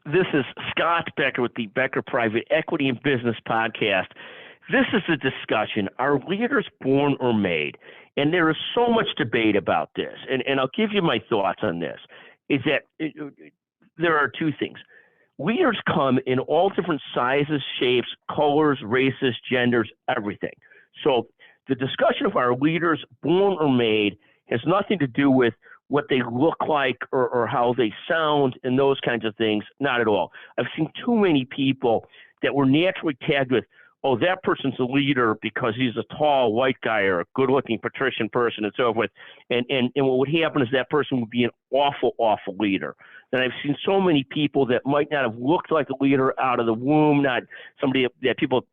This is Scott Becker with the Becker Private Equity and Business Podcast. This is a discussion. Are leaders born or made? And there is so much debate about this. And I'll give you my thoughts on this. Is that there are two things. Leaders come in all different sizes, shapes, colors, races, genders, everything. So the discussion of are leaders born or made has nothing to do with what they look like or how they sound and those kinds of things. Not at all. I've seen too many people that were naturally tagged with, oh, that person's a leader because he's a tall white guy or a good-looking patrician person and so forth. And what would happen is that person would be an awful, awful leader. And I've seen so many people that might not have looked like a leader out of the womb, not somebody that people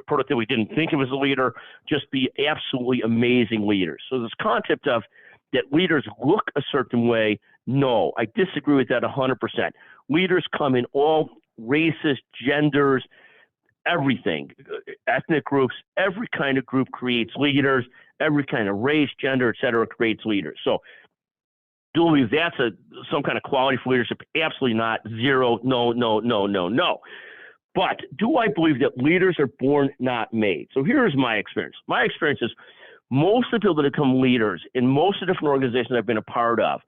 productively didn't think of as a leader, just be absolutely amazing leaders. So this concept of that leaders look a certain way, no, I disagree with that 100%. Leaders come in all races, genders, everything, ethnic groups, every kind of group creates leaders, every kind of race, gender, et cetera, creates leaders. So do I believe that's some kind of quality for leadership? Absolutely not. Zero. No. But do I believe that leaders are born, not made? So here's my experience. My experience is most of the people that become leaders in most of the different organizations I've been a part of,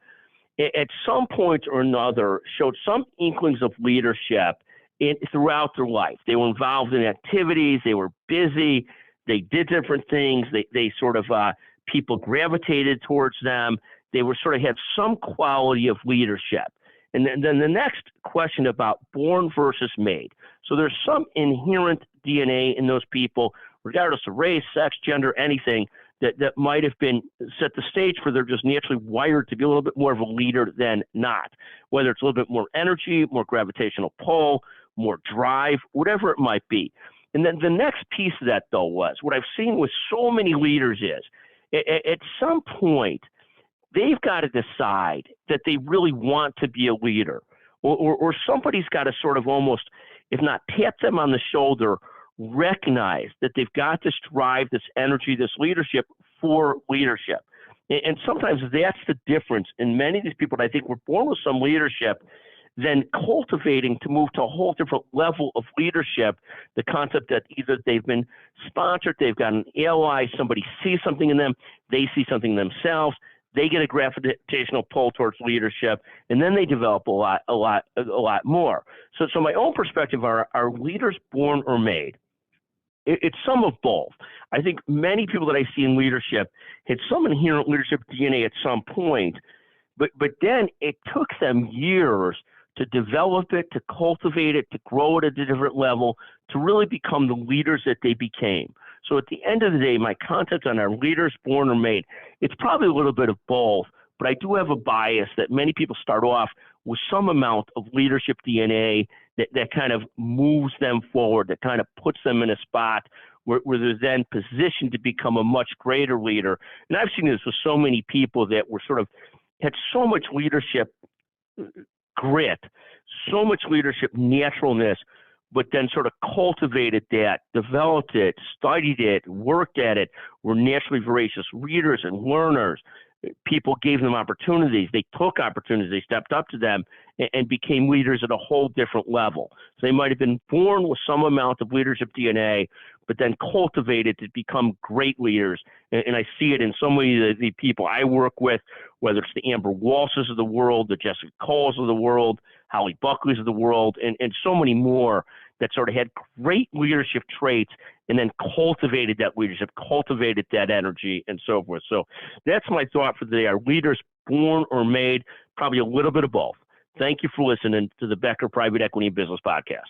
at some point or another, showed some inklings of leadership throughout their life. They were involved in activities. They were busy. They did different things. They sort of, people gravitated towards them. They were sort of had some quality of leadership. And then the next question about born versus made. So there's some inherent DNA in those people, regardless of race, sex, gender, anything, that might have been set the stage for they're just naturally wired to be a little bit more of a leader than not, whether it's a little bit more energy, more gravitational pull, more drive, whatever it might be. And then the next piece of that, though, was what I've seen with so many leaders is at some point, they've got to decide that they really want to be a leader, or somebody's got to sort of almost, if not tap them on the shoulder, recognize that they've got this drive, this energy, this leadership for leadership. And sometimes that's the difference in many of these people that I think were born with some leadership, then cultivating to move to a whole different level of leadership, the concept that either they've been sponsored, they've got an ally, somebody sees something in them, they see something themselves, they get a gravitational pull towards leadership, and then they develop a lot more. So my own perspective are leaders born or made? It's some of both. I think many people that I see in leadership had some inherent leadership DNA at some point, but then it took them years to develop it, to cultivate it, to grow it at a different level, to really become the leaders that they became. So at the end of the day, my concept on our leaders born or made, it's probably a little bit of both, but I do have a bias that many people start off with some amount of leadership DNA that kind of moves them forward, that kind of puts them in a spot where they're then positioned to become a much greater leader. And I've seen this with so many people that were sort of had so much leadership grit, so much leadership naturalness, but then sort of cultivated that, developed it, studied it, worked at it, were naturally voracious readers and learners. People gave them opportunities. They took opportunities. They stepped up to them and became leaders at a whole different level. So they might have been born with some amount of leadership DNA, but then cultivated to become great leaders. And I see it in so many of the people I work with, whether it's the Amber Walshes of the world, the Jessica Coles of the world, Holly Buckleys of the world, and so many more that sort of had great leadership traits and then cultivated that leadership, cultivated that energy, and so forth. So that's my thought for the day. Are leaders born or made? Probably a little bit of both. Thank you for listening to the Becker Private Equity and Business Podcast.